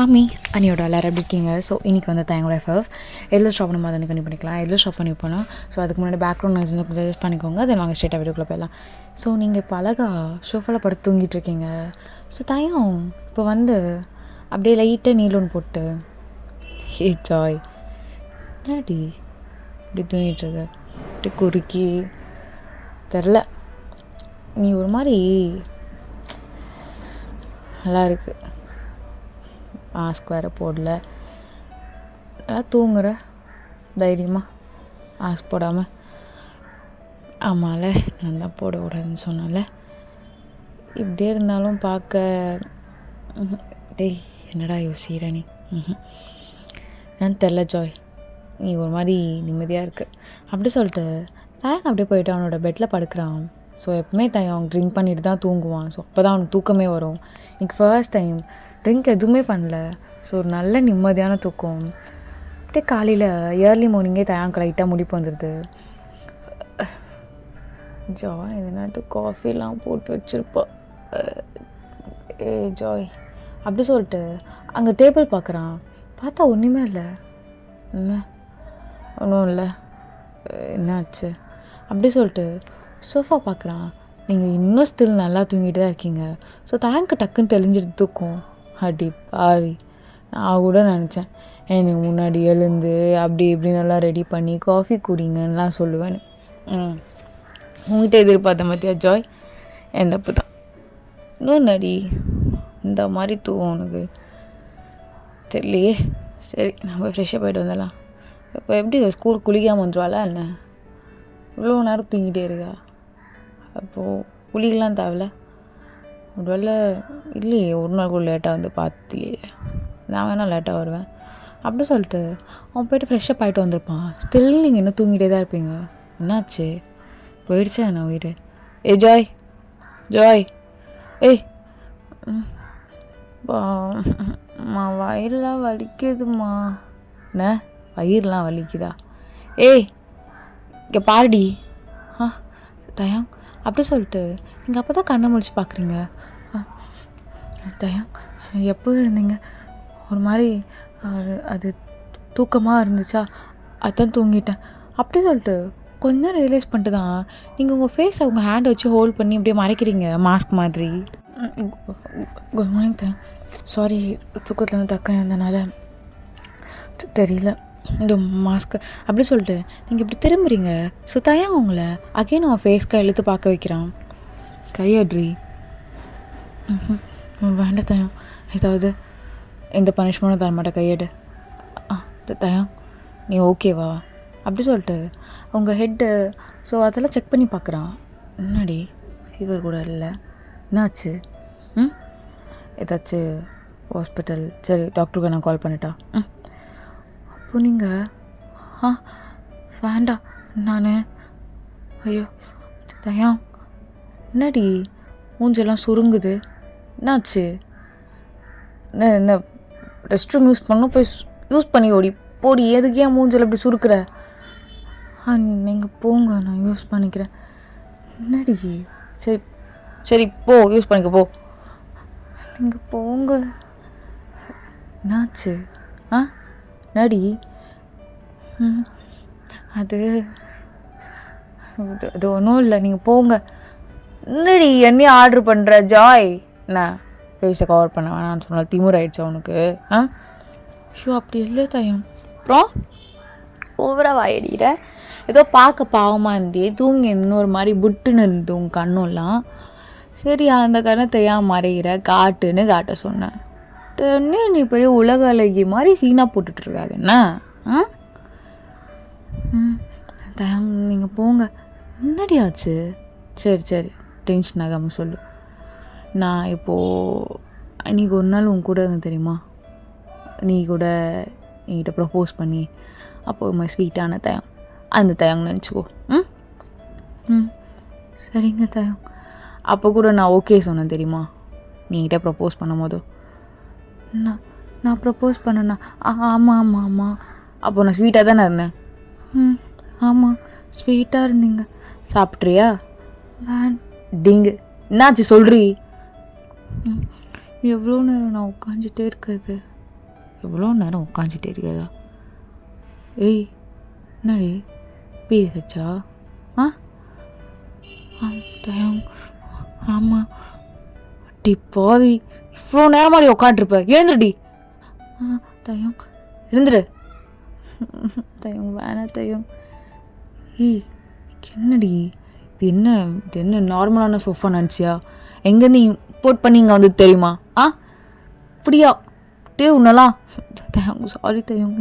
ஆமி அண்ணியோட எல்லாரும் எப்படி இருக்கீங்க? ஸோ இன்றைக்கி வந்து தேங்கோட எஃப்எஃப் எதில் ஸ்டாப் பண்ண மாதிரி கண்டிப்பாக பண்ணிக்கலாம். எதில் ஸ்டாப் பண்ணி போனால் ஸோ அதுக்கு முன்னாடி பேக்ரவுண்ட் நாய்ஸ் வந்து கொஞ்சம் அட்ஜஸ்ட் பண்ணிக்கோங்க. அதை நாங்கள் ஸ்ட்ரெயிட்டாக வீடியோக்குள்ளே போயிடலாம். ஸோ நீங்கள் இப்போ அழகாக ஷோஃபாவில் படுத்து தூங்கிட்டு இருக்கீங்க. ஸோ தயம் இப்போ வந்து அப்படியே லைட்டாக நீலோன் போட்டு ஹே ஜாய் என்னடி இப்படி தூங்கிட்டுருக்க இப்படி குறுக்கி தெரில நீ ஒரு மாதிரி நல்லா இருக்கு. மாஸ்க் வேறு போடல, நல்லா தூங்குற தைரியமாக மாஸ்க் போடாமல். ஆமாம்ல, நான் தான் போடக்கூடாதுன்னு சொன்னால. இப்படியே இருந்தாலும் பார்க்க டேய் என்னடா யோசிக்கிற நீ? நான் தெரில ஜாய், நீ ஒரு மாதிரி நிம்மதியாக இருக்கு அப்படி சொல்லிட்டு தயங்க அப்படியே போயிட்டு அவனோட பெட்டில் படுக்கிறான். ஸோ எப்பவுமே அவன் ட்ரிங்க் பண்ணிட்டு தான் தூங்குவான். ஸோ அப்போ தான் அவனுக்கு தூக்கமே வரும். இன்னைக்கு ஃபர்ஸ்ட் டைம் ட்ரிங்க் எதுவுமே பண்ணல. ஸோ ஒரு நல்ல நிம்மதியான தூக்கம். அப்படியே காலையில் ஏர்லி மார்னிங்கே தயாங்க லைட்டாக முடிப்பு வந்துடுது. ஜாய் இது நேரத்து காஃபிலாம் போட்டு வச்சுருப்பா. ஏ ஜாய் அப்படி சொல்லிட்டு அங்கே டேபிள் பார்க்குறான். பார்த்தா ஒன்றுமே இல்லை. என்ன ஒன்றும் இல்லை, என்னாச்சு அப்படி சொல்லிட்டு சோஃபா பார்க்குறான். நீங்கள் இன்னும் ஸ்டில் நல்லா தூங்கிட்டு தான் இருக்கீங்க. ஸோ தேங்க்கு டக்குன்னு தெளிஞ்சிட்டு தூக்கும். அடி பாவி, நான் கூட நினச்சேன் எனக்கு முன்னாடி எழுந்து அப்படி இப்படி நல்லா ரெடி பண்ணி காஃபி குடிங்கன்னெலாம் சொல்லுவேன்னு. உங்ககிட்ட எதிர்பார்த்த மாதிரியா ஜாய்? என் தப்பு தான். இன்னும் நடி இந்த மாதிரி தூவும் உனக்கு தெரியலையே. சரி நம்ம ஃப்ரெஷ்ஷாக போய்ட்டு வந்துடலாம். இப்போ எப்படி ஸ்கூல் குளிக்காமல் வந்துடுவாளா என்ன? இவ்வளோ நேரம் தூங்கிட்டே இருக்கா. அப்போது குளிக்கலாம் தேவையில்ல. ஒரு வேளை இல்லையே, ஒரு நாள் கூட லேட்டாக வந்து பார்த்துலையே, நான் வேணால் லேட்டாக வருவேன் அப்படி சொல்லிட்டு அவன் போய்ட்டு ஃப்ரெஷ்ஷப் ஆகிட்டு வந்திருப்பான். ஸ்டில் நீங்கள் இன்னும் தூங்கிட்டே தான் இருப்பீங்க. என்னாச்சு, போயிடுச்சா என்ன உயிர்? ஏ ஜாய் ஜாய் ஏய் மா வயிறுலாம் வலிக்குதுமா. என்ன வயிறுலாம் வலிக்குதா? ஏய் இங்கே பாருடி. தயாங் அப்படி சொல்லிட்டு நீங்கள் அப்போ தான் கண்ணை முடிச்சு பார்க்குறீங்க. தயாங் எப்போ இருந்தீங்க? ஒரு மாதிரி அது தூக்கமாக இருந்துச்சா, அதான் தூங்கிட்டேன் அப்படி சொல்லிட்டு கொஞ்சம் ரியலைஸ் பண்ணிட்டு தான் நீங்கள் உங்கள் ஃபேஸை உங்கள் ஹேண்டை வச்சு ஹோல்ட் பண்ணி அப்படியே மறைக்கிறீங்க மாஸ்க் மாதிரி. குட் மார்னிங் தயாங், சாரி தூக்கத்தில் வந்து தக்க இருந்தனால தெரியல இந்த மாஸ்க்கு அப்படி சொல்லிட்டு நீங்கள் இப்படி திரும்புறீங்க. ஸோ தயாங்க உங்களை அகைன் அவன் ஃபேஸ்க்கு இழுத்து பார்க்க வைக்கிறான். கையட்ரி. வேண்டாம் தயம், ஏதாவது எந்த பனிஷ்மெண்ட்டும் தர மாட்டேன், கையெடு. தயம் நீ ஓகேவா அப்படி சொல்லிட்டு அவங்க ஹெட்டு ஸோ அதெல்லாம் செக் பண்ணி பார்க்குறான். என்னடி ஃபீவர் கூட இல்லை, என்னாச்சு? ஏதாச்சும் ஹாஸ்பிட்டல்? சரி டாக்டருக்கு நான் கால் பண்ணிட்டா? அப்போ நீங்கள் வேண்டாம் நான் ஐயோ தயம் என்னடி மூஞ்செல்லாம் சுருங்குது, என்னாச்சு? என்ன ரெஸ்ட் ரூம் யூஸ் பண்ணணும், போய் யூஸ் பண்ணி ஓடி போடி. எதுக்கு ஏன் மூஞ்சல் அப்படி சுருக்குற? நீங்கள் போங்க, நான் யூஸ் பண்ணிக்கிறேன். என்னடி சரி சரி போ, யூஸ் பண்ணிக்க போ. நீங்கள் போங்க. என்னாச்சு? நடி அது அது ஒன்றும் இல்லை, நீங்கள் போங்க. என்னடி என்னையும் ஆர்டர் பண்ணுற ஜாய்? என்ன ஃபேஸை கவர் பண்ண வேணான்னு சொன்னால் திமுர் ஆயிடுச்சா உனக்கு? ஷோ அப்படி இல்லை தயம். அப்புறம் ஓவராக வாயடிக்கிற. ஏதோ பார்க்க பாவமாக இருந்தே தூங்கி இன்னொரு மாதிரி புட்டுன்னு இருந்து உங்கள் கண்ணும்லாம். சரி அந்த கண்ணத்தை ஏன் மறைகிற, காட்டுன்னு காட்ட சொன்னேன். நீ பெரிய உலக அழகி மாதிரி சீனா போட்டுட்ருக்காது என்ன? தயாங் நீங்கள் போங்க. முன்னாடி ஆச்சு. சரி சரி டென்ஷன் ஆகாமல் சொல்லு. நான் இப்போது அன்றைக்கி ஒரு நாள் உன் கூட இருந்தேன் தெரியுமா? நீ கூட என்கிட்ட ப்ரப்போஸ் பண்ணி அப்போது ஸ்வீட்டான தயாங், அந்த தயாங் நினச்சிக்கோ. சரிங்க தயாங். அப்போ கூட நான் ஓகே சொன்னேன் தெரியுமா நீங்கிட்ட ப்ரப்போஸ் பண்ணும் போதோ? நான் ப்ரப்போஸ் பண்ணேண்ணா? ஆமாம் ஆமாம் ஆமாம். அப்போது நான் ஸ்வீட்டாக தானே இருந்தேன்? ஆமாம் ஸ்வீட்டாக இருந்தீங்க. சாப்பிட்றியா? டிங்கு என்னாச்சு சொல்கிறீ? எவ்வளோ நேரம் நான் உட்காந்துட்டே இருக்கிறது? எவ்வளோ நேரம் உட்காந்துட்டே இருக்கிறதா? ஏய் என்னடி பீரியட்ஸா? ஆ தயம். ஆமாம். அடி பாவி, இவ்வளோ நேரமாடி உட்காண்ட்ருப்ப, எழுந்துருடி. தயம் எழுந்துரு. தயம் வேணாம் தயம். ஏய் என்னடி இது என்ன நார்மலான சோஃபா நினச்சியா? எங்கே நீ போட் பண்ணி இங்கே வந்து தெரியுமா? அப்படியா உன்னெல்லாம்? தயங்க சாரி தயங்க,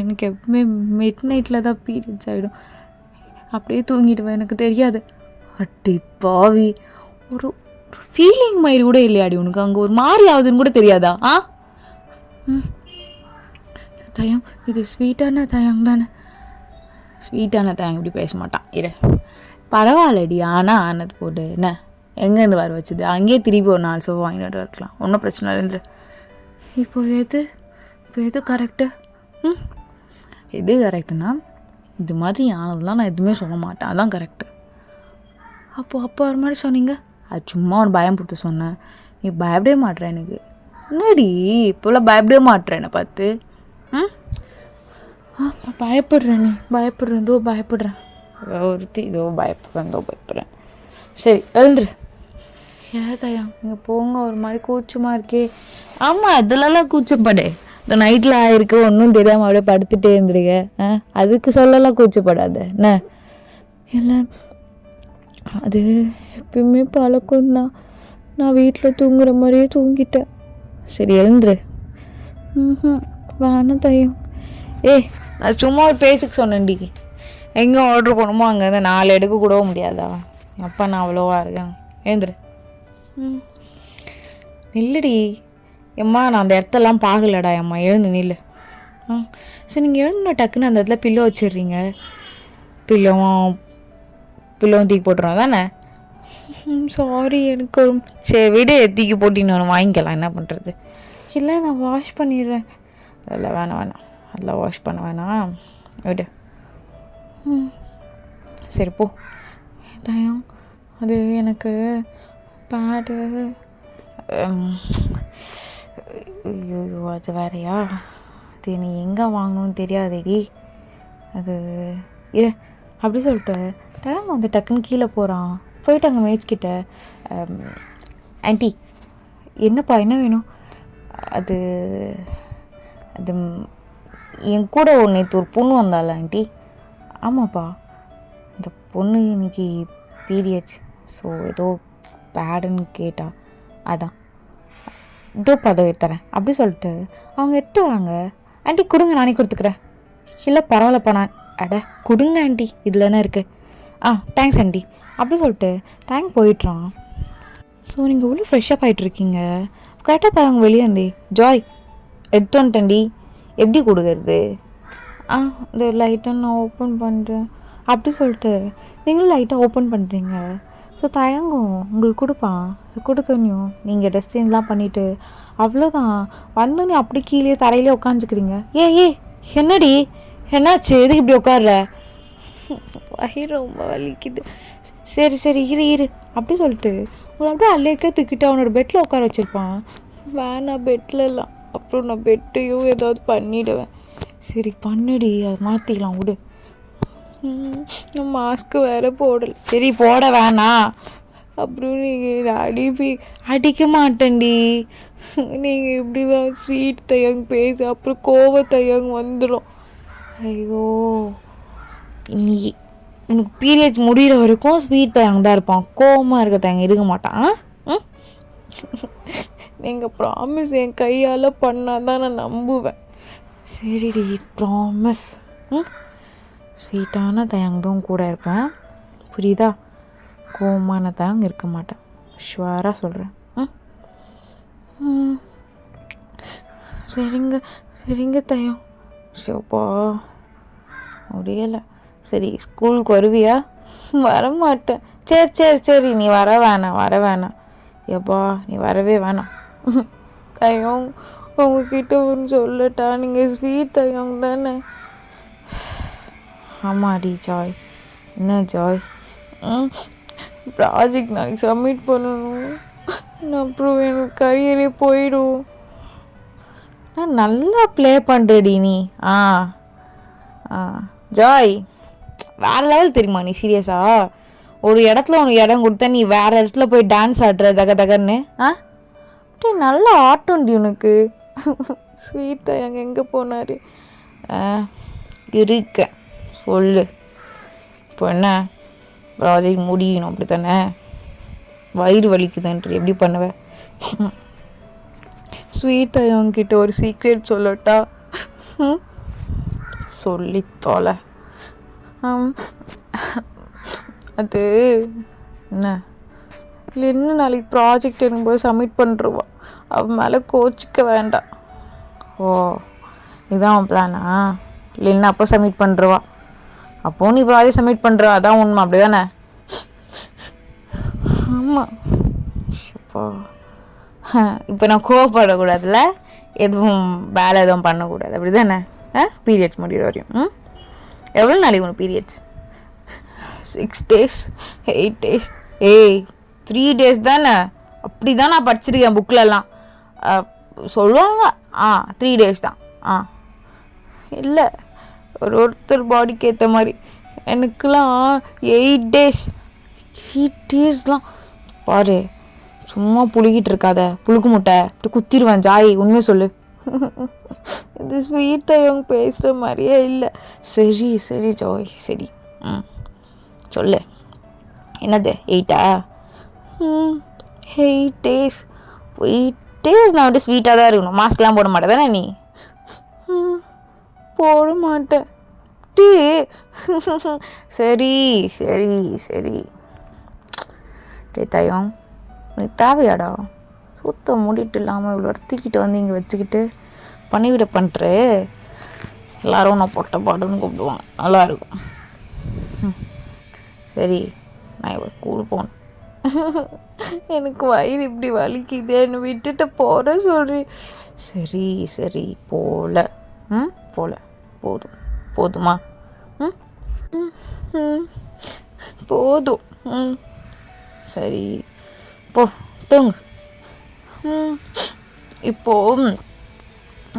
எனக்கு எப்பவுமே மிட் நைட்டில் தான் பீரியட்ஸ் ஆகிடும், அப்படியே தூங்கிடுவேன், எனக்கு தெரியாது. அட்டி பாவி, ஒரு ஃபீலிங் மாதிரி கூட இல்லையாடி உனக்கு? அங்கே ஒரு மாதிரி ஆகுதுன்னு கூட தெரியாதா? தயம் இது ஸ்வீட்டான தயம் தானே? ஸ்வீட்டான தயம் இப்படி பேச மாட்டான். இரு பரவாயில்லடி, ஆனால் ஆனது போட்டு என்ன எங்கேருந்து வர வச்சுது? அங்கேயே திருப்பி ஒரு 4 சோஃபா வாங்கிட்டு இருக்கலாம், ஒன்றும் பிரச்சனை இல்லைன்ற. இப்போ எது கரெக்டு? எது கரெக்டுனா இது மாதிரி ஆனதுலாம் நான் எதுவுமே சொல்ல மாட்டேன், அதான் கரெக்டு. அப்போ ஒரு மாதிரி சொன்னீங்க, அது சும்மா ஒரு பயம் கொடுத்து சொன்னேன். நீ பயப்படவே மாட்டேற எனக்கு. என்னடி இப்போல்லாம் பயப்படவே மாட்டேற என்னை பார்த்து? பயப்படுறேன். நீ பயப்படுறேன், இதோ பயப்படுறேன். ஒருத்தி இதோ பயப்படுறேன். சரி எழுந்துரு. ஏதாயா நீங்கள் போங்க, ஒரு மாதிரி கூச்சமாக இருக்கே. ஆமாம் இதுலலாம் கூச்சப்படு. இந்த நைட்டில் ஆயிருக்கு, ஒன்றும் தெரியாமல் அப்படியே படுத்துகிட்டே இருந்துருக்க. அதுக்கு சொல்லலாம் கூச்சப்படாத என்ன? இல்லை அது எப்பயுமே பழக்கம்தான், நான் வீட்டில் தூங்குற மாதிரியே தூங்கிட்டேன். சரி எழுந்துரு. வேணாம் தயம். நான் சும்மா ஒரு பேச்சுக்கு சொன்னேன்டி. எங்கே ஆர்டர் பண்ணுமோ அங்கே வந்து 4 எடுக்க கூடவும் முடியாதா? அப்பா நான் அவ்வளோவா இருக்கேன். எழுந்துரு. நில்லுடி. எம்மா நான் அந்த இடத்தெல்லாம் பார்க்கலடா. எம்மா எழுந்து நில்லு. சரி நீங்கள் எழுந்துன டக்குன்னு அந்த இடத்துல பில்லோ வச்சிடுறீங்க. பில்லோவும் தூக்கி போட்டுருவோம் தானே? சாரி எனக்கு ஒரு சரி விடு, தூக்கி போட்டின்னு ஒன்று வாங்கிக்கலாம், என்ன பண்ணுறது? இல்லை நான் வாஷ் பண்ணிடுறேன். அதில் வேணாம் அதெல்லாம் வாஷ் பண்ண வேணாம், விடு. சரி போ. தயம் அது எனக்கு பேடு. ஐயோ அது வேறையா? அது நீ எங்கே வாங்கணும்னு தெரியாதேடி. அது இல்லை அப்படி சொல்லிட்டு தயம் வந்து டக்குன்னு கீழே போகிறான். போயிட்டு அங்கே மேய்ச்சிக்கிட்ட, ஆண்டி என்னப்பா என்ன வேணும்? அது என் கூட நேற்று ஒரு பொண்ணு வந்தாள் ஆண்டி. ஆமாப்பா, இந்த பொண்ணு இன்னைக்கு பீரியட்ஸ், ஸோ ஏதோ பேடுன்னு கேட்டா, அதான் இதோப்பா அதோ எடுத்துறேன் அப்படி சொல்லிட்டு அவங்க எடுத்து வராங்க. ஆண்டி கொடுங்க, நானே கொடுத்துக்கிறேன். இல்லை பரவாயில்லப்பா, நான் கொடுங்க ஆண்டி, இதில் என்ன இருக்குது? தேங்க்ஸ் ஆண்டி அப்படி சொல்லிட்டு தேங்க் போயிட்டுறான். ஸோ நீங்கள் உள்ள ஃப்ரெஷ்ஷப் ஆகிட்ருக்கீங்க. கரெக்டாக தரவங்க வெளியே வந்தே, ஜாய் எடுத்து வந்துட்டேன்டி, எப்படி கொடுக்கறது? இந்த லைட்டாக நான் ஓப்பன் பண்ணுறேன் அப்படி சொல்லிட்டு நீங்களும் லைட்டாக ஓப்பன் பண்ணுறீங்க. ஸோ தயங்கும் உங்களுக்கு கொடுப்பான். கொடுத்தோன்னையும் நீங்கள் ட்ரெஸ் சேஞ்ச்லாம் பண்ணிவிட்டு அவ்வளோதான் வந்தோன்னே அப்படி கீழே தரையிலே உட்காந்துக்கிறீங்க. என்னடி என்னாச்சு? எதுக்கு இப்படி உட்கார்ற? வயிறு ரொம்ப வலிக்குது. சரி இரு அப்படி சொல்லிட்டு உங்களை அப்படியே அள்ளிக்க தூக்கிட்டு அவனோட பெட்டில் உட்கார வச்சுருப்பான். வேணாம் பெட்லலாம், அப்புறம் நான் பெட்டையும் ஏதாவது பண்ணிவிடுவேன். சரி பண்ணுடி, அதை மாற்றிக்கலாம் விடு. நான் மாஸ்க்கு வேறு போடலை. சரி போட வேணாம். அப்புறம் நீங்கள் அடிக்க மாட்டேன்டி. நீங்கள் இப்படி தான் ஸ்வீட் தயங் பேசு, அப்புறம் கோவ தயங் வந்துடும். ஐயோ நீ உனக்கு பீரியட்ஸ் முடிகிற வரைக்கும் ஸ்வீட் தயங் தான் இருப்பான், கோவமாக இருக்க தயங்க இருக்க மாட்டான். நீங்கள் ப்ராமிஸ் என் கையால் பண்ணால் தான் நான் நம்புவேன். சரிடி ப்ராமிஸ். ஸ்வீட்டான தயங்கும் கூட இருப்பேன், புரியுதா? கோவமான தயங்க இருக்க மாட்டேன், ஷுவராக சொல்கிறேன். சரிங்க தயம். சோப்பா முடியலை. சரி ஸ்கூலுக்கு வருவியா? வரமாட்டேன். சரி நீ வர வேணாம். எப்பா நீ வரவே வேணாம். தயம் உங்ககிட்ட ஒன்று சொல்லட்டா? நீங்கள் ஸ்வீட் தயம் தானே? ஆமாடி ஜாய். என்ன ஜாய்? ப்ராஜெக்ட் நாளைக்கு சப்மிட் பண்ணணும், அப்புறம் எனக்கு கரியரே போயிடும். நல்லா ப்ளே பண்ணுறடி நீ. ஆ ஆ ஜாய், வேறு லெவல் தெரியுமா நீ? சீரியஸா ஒரு இடத்துல உனக்கு இடம் கொடுத்தா நீ வேறு இடத்துல போய் டான்ஸ் ஆடுற தகன்னு. அப்படியே நல்லா ஆட்டோண்டி உனக்கு. ஸ்வீட்டா எங்கே போனார்? இருக்க சொல்லு. இப்போ என்ன ப்ராஜெக்ட் முடியணும் அப்படி தானே? வயிறு வலிக்குதுன்ற எப்படி பண்ணுவேன்? ஸ்வீட்டா அவங்ககிட்ட ஒரு சீக்ரெட் சொல்லட்டா? சொல்லி தொலை. அது என்ன இல்லை, இன்னும் நாளைக்கு ப்ராஜெக்ட் இருக்கும்போது சப்மிட் பண்ணுருவா. அவன் மேலே கோச்சிக்க வேண்டாம். ஓ இதுதான் அவன் பிளானா? இல்லை என்ன அப்போ சப்மிட் பண்ணுருவா? அப்போது நீ ப்ராஜெக்ட் சப்மிட் பண்ணுறா, அதான் உண்மை அப்படி தானே? ஆமாம். இப்போ நான் கோவப்படக்கூடாதுல்ல, எதுவும் வேலை எதுவும் பண்ணக்கூடாது அப்படி தானே? பீரியட்ஸ் முடிகிற வரையும். எவ்வளோ நாளைக்கு உனக்கு பீரியட்ஸ்? 6 days 8 days? 3 days தானே? அப்படி தான் நான் படிச்சிருக்கேன் புக்கிலலாம் சொல்லுவாங்க. 3 days தான். இல்லை ஒருத்தர் பாடிக்கு ஏற்ற மாதிரி. எனக்குலாம் 8 days. 8 daysலாம் பாரு. சும்மா புழுகிட்டு இருக்காத, புழுக்கு முட்டை இப்படி குத்திடுவேன். ஜாய் உண்மையை சொல்லு. இது ஸ்வீட் அவங்க பேசுகிற மாதிரியே இல்லை. சரி சரி ஜாய் சரி. சொல்லு என்னது 8ஆ? 8 days. 8 days நான் வந்து ஸ்வீட்டாக தான் இருக்கணும். மாஸ்க்லாம் போட மாட்டேன் தானே நீ? போட மாட்டேன். சரி சரி சரி. தயம் உனக்கு தேவையாடா? சுத்தம் மூடிட்டு இல்லாமல் இவ்வளோ தூக்கிட்டு வந்து இங்கே வச்சுக்கிட்டு பணிவிட பண்ணுற எல்லோரும் நான் பொட்டை பாடுன்னு கூப்பிடுவாங்க. நல்லாயிருக்கும். சரி நான் இவ்வளோ ஸ்கூல் போகணும். எனக்கு வயிறு இப்படி வலிக்குதேன்னு விட்டுட்டு போகிற சொல்கிறி. சரி சரி போகல. போகல போதும். போதுமா? போதும். சரி போ தூங்கு. இப்போ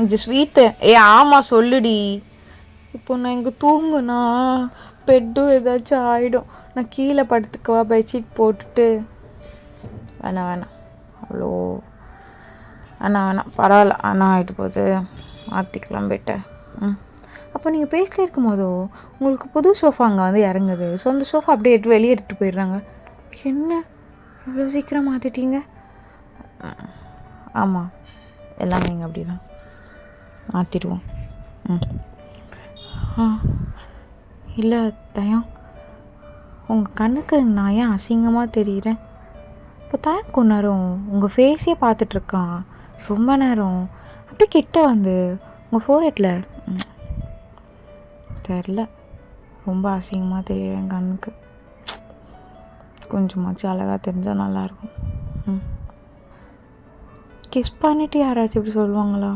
இது ஸ்வீட்டு. ஆமாம் சொல்லுடி. இப்போ நான் இங்கே தூங்குனா பெட்டும் ஏதாச்சும் ஆகிடும். நான் கீழே படுத்துக்கவா பெட்ஷீட் போட்டுட்டு? வேணாம் அவ்வளோ வேணாம் பரவாயில்ல. ஆகிட்டு போகுது, மாற்றிக்கலாம் போயிட்டேன். அப்போ நீங்கள் பேசிட்டே இருக்கும் போதோ உங்களுக்கு புது சோஃபா அங்கே வந்து இறங்குது. ஸோ அந்த சோஃபா அப்படியே வெளியே எடுத்துகிட்டு போயிடுறாங்க. என்ன இவ்வளோ சீக்கிரம் மாற்றிட்டீங்க? ஆமாம் எல்லாமே இங்கே அப்படி தான் மாற்றிடுவோம். இல்லை தயம், உங்கள் கண்ணுக்கு நான் ஏன் அசிங்கமாக தெரிகிறேன்? இப்போ தயம் கொஞ்ச நேரம் உங்கள் ஃபேஸே பார்த்துட்ருக்கான் ரொம்ப நேரம். அப்படியே கிட்ட வந்து உங்கள் ஃபோர்ஹெட்டில் தெரில, ரொம்ப அசிங்கமாக தெரியுறேன் என் கண்ணுக்கு. கொஞ்சமாச்சும் அழகாக தெரிஞ்சால் நல்லாயிருக்கும். கிஸ் பண்ணிவிட்டு யாராச்சும் இப்படி சொல்லுவாங்களா?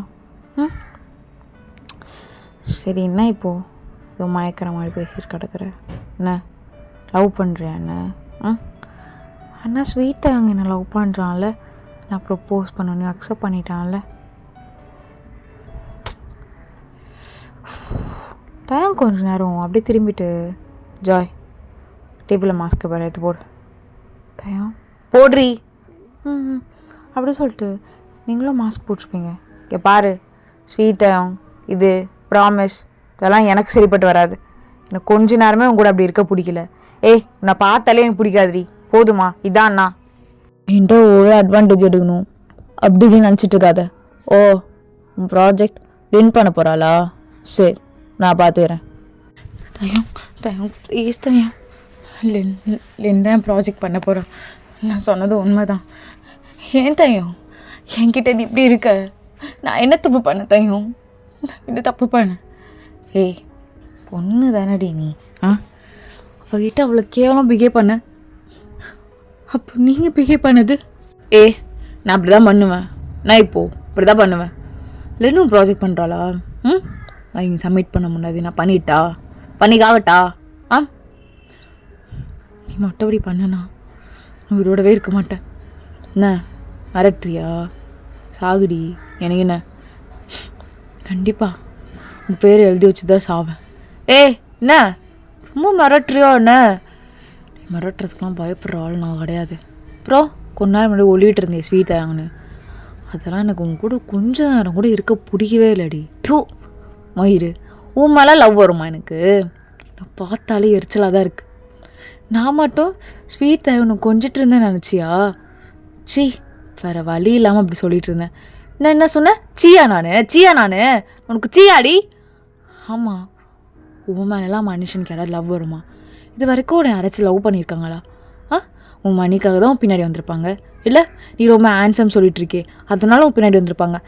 சரி என்ன இப்போது ஏதோ மயக்கிற மாதிரி பேசிட்டு கிடக்குற? என்ன லவ் பண்ணுறியா என்ன? அண்ணா ஸ்வீட்டாக அங்கே என்ன லவ் பண்ணுறான்ல, நான் ப்ரப்போஸ் பண்ணணும் அக்செப்ட் பண்ணிட்டான்ல. தான் கொஞ்ச நேரம் அப்படியே திரும்பிட்டு ஜாய் டேபிளில் மாஸ்க்கு பாரு எடுத்து போடு. தயம் போடுறி. அப்படி சொல்லிட்டு நீங்களும் மாஸ்க் போட்டிருப்பீங்க. இங்கே பாரு ஸ்வீட்டம், இது ப்ராமிஸ் இதெல்லாம் எனக்கு சரிப்பட்டு வராது. எனக்கு கொஞ்ச நேரமே உங்க கூட அப்படி இருக்க பிடிக்கல. நான் பார்த்தாலே எனக்கு பிடிக்காதுடி. போதுமா? இதான்ண்ணா என்கிட்ட ஒரு அட்வான்டேஜ் எடுக்கணும் அப்படி இப்படின்னு நினச்சிட்டு இருக்காத. ஓ உன் ப்ராஜெக்ட் வின் பண்ண போகிறாளா? சரி நான் பார்த்துக்கிறேன். தயம் ப்ளீஸ் தயம், லென் தான் ப்ராஜெக்ட் பண்ண போகிறேன். நான் சொன்னது உண்மை தான். ஏன் தயம் என்கிட்ட நீ இப்படி இருக்க? நான் என்ன தப்பு பண்ண தயம்? என்ன தப்பு பண்ண? பொண்ணு தானடி நீ. அவகிட்ட அவ்வளோ கேவலம் பிஹேவ் பண்ண. அப்போ நீங்கள் பிஹேவ் பண்ணது? நான் அப்படி தான் பண்ணுவேன். நான் இப்போது இப்படி தான் பண்ணுவேன். லென்னும் ப்ராஜெக்ட் பண்ணுறாளா? நான் இங்கே சப்மிட் பண்ண முடியாது. நான் பண்ணிக்காகட்டா? நீ மற்றபடி பண்ணனா நான் உயிரோடவே இருக்க மாட்டேன். என்ன மிரட்டுறியா? சாகுடி. எனக்கு என்ன கண்டிப்பாக உன் பேர் எழுதி வச்சு தான் சாவேன். ஏய் என்ன ரொம்ப மிரட்டுறியோ என்ன? மிரட்டுறதுக்கெலாம் பயப்படுற ஆள் நான் கிடையாது. அப்புறம் கொஞ்ச நேரம் முன்னாடி ஒளிவிட்டு இருந்தேன் ஸ்வீட் வாங்கினு, அதெல்லாம் எனக்கு உன் கூட கொஞ்ச நேரம் கூட இருக்க பிடிக்கவே இல்லடி. டூ மயிறு, உன் மேலே லவ் வருமா எனக்கு? நான் பார்த்தாலே எரிச்சலாக தான் இருக்குது. நான் மட்டும் ஸ்வீட் உன்னை கொஞ்சிட்டு இருந்தேன் நினச்சியா? சீ, வேறு வழி இல்லாமல் அப்படி சொல்லிட்டு இருந்தேன். நான் என்ன சொன்னேன்? சீயா நான் உனக்கு சீயாடி? ஆமாம், உன் மேலெலாம் மனுஷனுக்கு யாராவது லவ் வருமா? இது வரைக்கும் உன்னை யாராச்சும் லவ் பண்ணியிருக்காங்களா? உன் மணிக்காக தான் உன் பின்னாடி வந்திருப்பாங்க. இல்லை நீ ரொம்ப ஹேண்ட்ஸம் சொல்லிட்டு இருக்கே அதனால உன் பின்னாடி வந்திருப்பாங்க.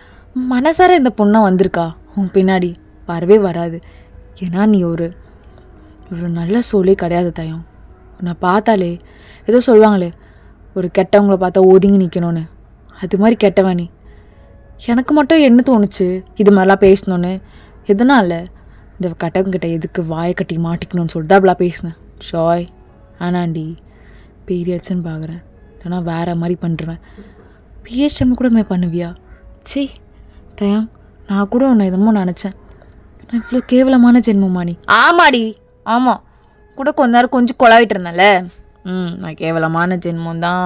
மனசார இந்த பொண்ணா வந்திருக்கா உன் பின்னாடி? வரவே வராது. ஏன்னா நீ ஒரு நல்ல சோலே கிடையாது தயம். உன்னை பார்த்தாலே ஏதோ சொல்லுவாங்களே, ஒரு கெட்டவங்கள பார்த்தா ஒதுங்கி நிற்கணும்னு, அது மாதிரி கெட்டவன் நீ. எனக்கு மட்டும் என்ன தோணுச்சு இது மாதிரிலாம் பேசணுன்னு? எதனால் இந்த கட்டவங்கிட்ட எதுக்கு வாயை கட்டி மாட்டிக்கணும்னு சொல்லிட்டு அப்படிலாம் பேசினேன். ஷாய் ஆனாண்டி பீரியட்ஸ்ன்னு பார்க்குறேன், இல்லைனா வேறு மாதிரி பண்ணுறேன். பீரியட்ஸ் டைம் கூட பண்ணுவியா? சீ தயம், நான் கூட உன்னை எதுமோ நினச்சேன். நான் இவ்வளோ கேவலமான ஜென்மமா நீ? ஆமாடி ஆமாம், கூட கொஞ்ச நேரம் கொஞ்சம் கொலாவிட்டு இருந்தேன்ல. நான் கேவலமான ஜென்மம் தான்.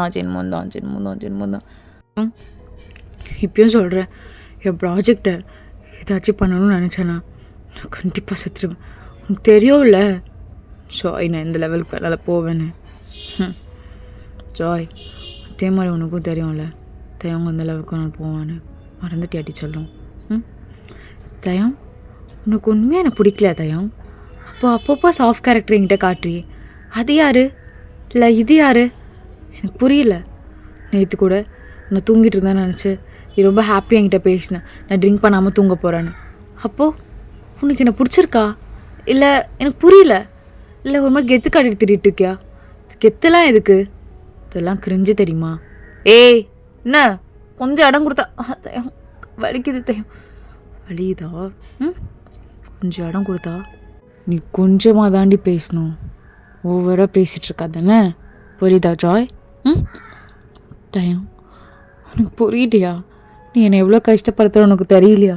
இப்பயும் சொல்கிறேன், என் ப்ராஜெக்டை ஏதாச்சும் பண்ணணும்னு நினச்சேன்னா நான் கண்டிப்பாக செத்துருவேன். உனக்கு தெரியும்ல ஜாய், நான் இந்த லெவலுக்கு வேலை போவேன்னு. ஜாய், அதே மாதிரி உனக்கும் தெரியும்ல தயங்க அந்த லெவலுக்கு நான் போவேன்னு. மறந்துட்டியாட்டி சொல்லும். தயம், உனக்கு உண்மையாக எனக்கு பிடிக்கல தயம். அப்பப்போ சாஃப்ட் கேரக்டர் என்கிட்ட காட்டுறியே, அது யார்? இல்லை இது யார்? எனக்கு புரியல. நேற்று கூட நான் தூங்கிட்டு இருந்தேன்னு நினச்சி நீ ரொம்ப ஹாப்பியாக என்கிட்ட பேசினேன், நான் ட்ரிங்க் பண்ணாமல் தூங்க போகிறேன்னு. அப்போது உனக்கு என்ன பிடிச்சிருக்கா? இல்லை எனக்கு புரியல. இல்லை ஒரு மாதிரி கெத்து காட்டிட்டு திட்டிகிட்டு இருக்கியா? கெத்துலாம் எதுக்கு? இதெல்லாம் கிரிஞ்சு தெரியுமா? ஏய் என்ன கொஞ்சம் இடம் கொடுத்தா தயம் வலிக்குது தயம். வலியுதா? கொஞ்சம் இடம் கொடுத்தா நீ கொஞ்சமாக தாண்டி பேசணும், ஓவராக பேசிகிட்டு இருக்கா தானே? புரியுதா ஜாய்? தயம், உனக்கு புரியலையா? நீ என்னை எவ்வளோ கஷ்டப்படுத்துகிற உனக்கு தெரியலையா?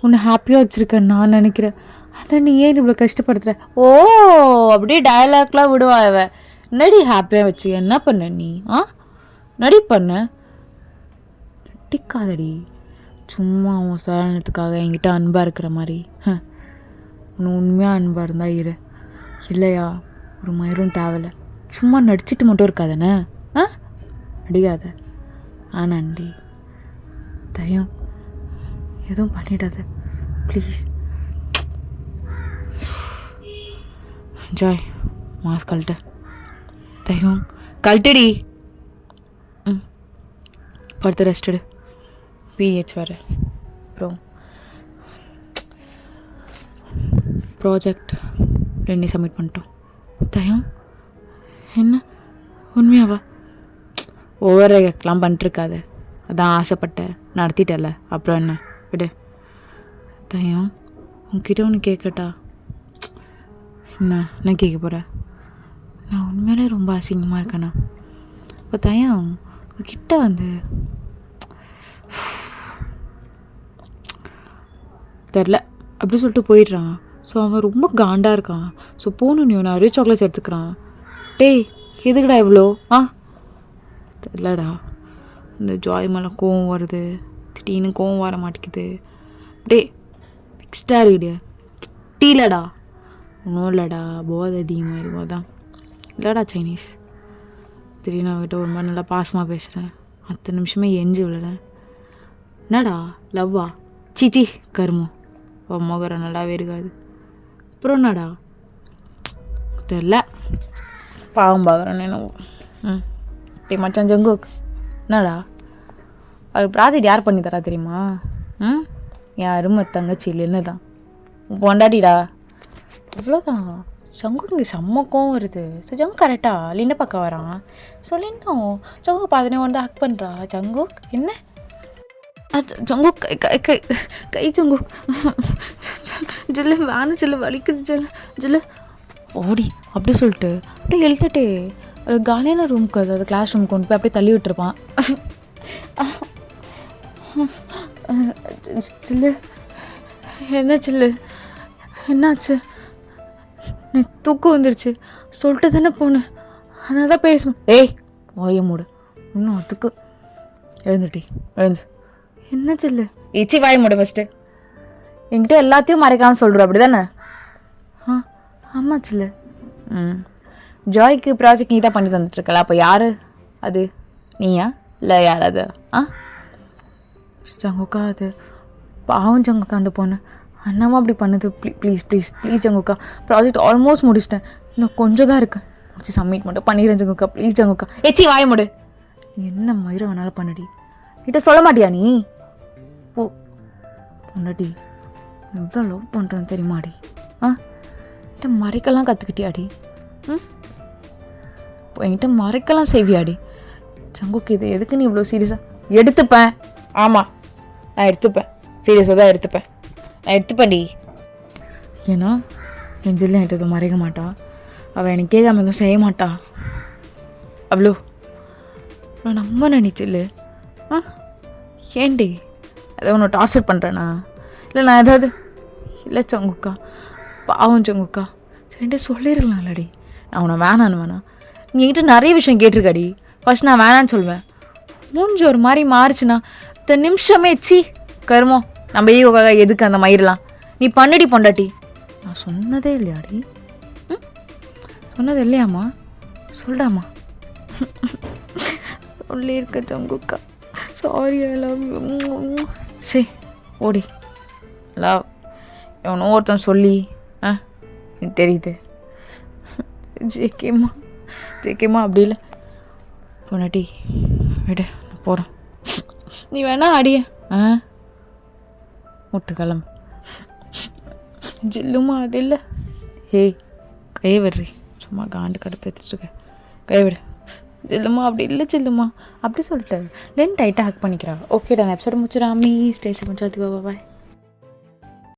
உன்னை ஹாப்பியாக வச்சுருக்கேன் நான் நினைக்கிறேன், ஆனால் நீ ஏன் இவ்வளோ கஷ்டப்படுத்துகிற? ஓ, அப்படியே டயலாக்லாம் விடுவா இவ. நடி ஹாப்பியாக வச்சு என்ன பண்ண நீ? நடி பண்ண டிக்காதடி, சும்மா உன் சலனத்துக்காக என்கிட்ட அன்பாக இருக்கிற மாதிரி. உன்னை உண்மையாக அன்பாக இருந்தால் இரு, இல்லையா ஒரு மயிரும் தேவையில்லை. சும்மா நடிச்சிட்டு மட்டும் இருக்காதானே? அடிக்காத. ஆனாண்டி தயம், எதுவும் பண்ணிடாத ப்ளீஸ். ஜாய், மாஸ்க் கழட்ட. தயம் கழட்டடி. படுத்து ரெஸ்டடு, பீரியட்ஸ் வேறு. அப்புறம் ப்ராஜெக்ட் 2 சப்மிட் பண்ணிட்டோம். தயம் என்ன உண்மையாவா? ஓவர் ரியாக்ட்லாம் பண்ணிட்டுருக்காத, அதான் ஆசைப்பட்டேன் நடத்திட்டல, அப்புறம் என்ன விடு. தயம் உன்கிட்ட ஒன்று கேட்கட்டா? என்ன கேட்க போகிறேன்? நான் உண்மையிலே ரொம்ப அசிங்கமாக இருக்கேண்ணா. இப்போ தயம் உங்ககிட்ட வந்து தெரில அப்படி சொல்லிட்டு போயிடுறான். ஸோ அவன் ரொம்ப காண்டாக இருக்கான். ஸோ போகணும், நீ நிறைய சாக்லேட்ஸ் எடுத்துக்கிறான். டேய் எதுக்குடா இவ்வளோ? தெரிலடா, இந்த ஜாய் மேலே கோவம் வருது, திடீர்னு கோவம் வர மாட்டேங்குது. டே ஃபிக்ஸ்டாக இருக்குடியா? டீலடா ஒன்றும் இல்லைடா, போதை அதிகமாக இருக்கும் தான். இல்லைடா சைனீஸ், திடீர்னு அவகிட்ட ஒரு மாதிரி நல்லா பாசமாக பேசுகிறேன், 10 நிமிஷமே எஞ்சி விழுறேன். என்னடா லவ்வா? சீச்சி கருமம், மோகரை நல்லாவே இருக்காது. அப்புறம் என்னடா தெரில, பாவம் பார்க்குறேன்னு என்ன. டே மச்சான் ஜங்குக், என்னடா அதுக்கு ப்ராஜெக்ட் யார் பண்ணி தரா தெரியுமா? என் அருமை தங்கச்சி இல்லைன்னு தான் பொண்டாட்டிடா. இவ்வளோதான். ஜங்குக்கு இங்கே செம்மக்கம் வருது. ஸோ ஜங்கு கரெக்டாக லின்ன பக்கம் வரான். ஸோ லின்னும் ஜங்கு பார்த்தனே வந்து ஆக்ட் பண்ணுறா. ஜங்குக் என்ன ஜங்கு கை கை கை கை ஜங்கு ஜில்லு வேணும், ஜில்லு வலிக்குது, ஜில்லு ஓடி அப்படி சொல்லிட்டு அப்படியே எழுத்துட்டே காலியான ரூமுக்கு, அதாவது கிளாஸ் ரூமுக்கு கொண்டு போய் அப்படியே தள்ளி விட்டுருப்பான். ஜில்லு என்னாச்சு இல்லை? என்னாச்சு? நீ தூக்கம் வந்துருச்சு சொல்லிட்டு தானே போனேன். அதனால தான் பேச. ஏய் வாய மூடு. இன்னும் அதுக்கு எழுந்துட்டி எழுந்து. என்னாச்சு இல்லை? ஏச்சி வாய மூடு ஃபஸ்ட்டு. என்கிட்ட எல்லாத்தையும் மறைக்காமல் சொல்கிறோம் அப்படி தானே? ஆமாச்சு இல்லை. ஜாய்க்கு ப்ராஜெக்ட் நீ தான் பண்ணி தந்துட்டுருக்கல, அப்போ யார் அது? நீயா இல்லை யார் அது? ஜங்குக்கா அது பாவம் ஜங்குக்கா அந்த பொண்ணு. அண்ணாவும் அப்படி பண்ணுது. ப்ளீஸ் ப்ளீஸ் ப்ளீஸ் ஜங்குக்கா, ப்ராஜெக்ட் ஆல்மோஸ்ட் முடிச்சிட்டேன், இன்னும் கொஞ்சம் தான் இருக்கேன், முடிச்சு சப்மிட் மட்டும் பண்ணிடுறேன் ஜங்குக்கா, ப்ளீஸ் ஜங்குக்கா. ஏச்சி வாய முடு. நீ என்ன மயிரை வேணாலும் பண்ணுடி, கிட்ட சொல்ல மாட்டியா நீ? போ பொண்டாடி, எவ்வளோ லவ் பண்ணுறேன்னு தெரியுமாடி? என்கிட்ட மறைக்கலாம் கற்றுக்கிட்டியாடி? என்கிட்ட மறைக்கலாம் செய்வியாடி? ஜங்குக்கு இது எதுக்கு நீ இவ்வளோ சீரியஸாக எடுத்துப்பேன்? ஆமாம் நான் எடுத்துப்பேன், சீரியஸாக தான் எடுத்துப்பேன், நான் எடுத்துப்பேன்டி. ஏன்னா என் ஜில்ல என்கிட்ட எதுவும் மறைக்க மாட்டா, அவள் எனக்கு கேட்காம எதுவும் செய்ய மாட்டா. அவ்வளோ நான் நம்ப நினைச்சில்ல. ஏன்டி அதை உன்னை டார்ச்சர் பண்ணுறேனா? இல்லை நான் ஏதாவது இல்லை சங்குக்கா, பாவம் சங்குக்கா, சரின்ட்டு சொல்லிடலாம்லடி. நான் உன்னை வேணான்னு வேணாம், நீ என்கிட்ட நிறைய விஷயம் கேட்டிருக்காடி. ஃபர்ஸ்ட் நான் வேணான்னு சொல்வேன், மூஞ்சி ஒரு மாதிரி மாறிச்சுன்னா இந்த நிமிஷமே சி கருமோ நம்ம ஈகோக்காக எதுக்கு அந்த மயிரெலாம்? நீ பண்ணடி பொண்டாட்டி. நான் சொன்னதே இல்லையாடி? சொன்னது இல்லையாம்மா? சொல்டாமா? சொல்லியிருக்க சங்குக்கா, சாரி ஐ லவ் யூ. சரி ஓடி லவ் எவனோ ஒருத்தன் சொல்லி எனக்கு தெரியுது. ஜேகேம்மா அப்படி இல்லை பொண்டாட்டி, விடு நான் போகிறேன், நீ வேணா அடிய முட்டு கிளம்பு. ஜில்லுமா அது இல்லை. ஹேய் கையை விடுறி, சும்மா காண்டு கடுப்பேற்றிட்டுருக்க, கையை விடு. ஜில்லுமா அப்படி இல்லை ஜில்லுமா அப்படி சொல்லிட்டு லென் டைட்டாக ஹக் பண்ணிக்கிறா. ஓகேடா நான் எபிசோட முடிச்சிடா. மீ ஸ்டேசி பண்ணுறது பாய்.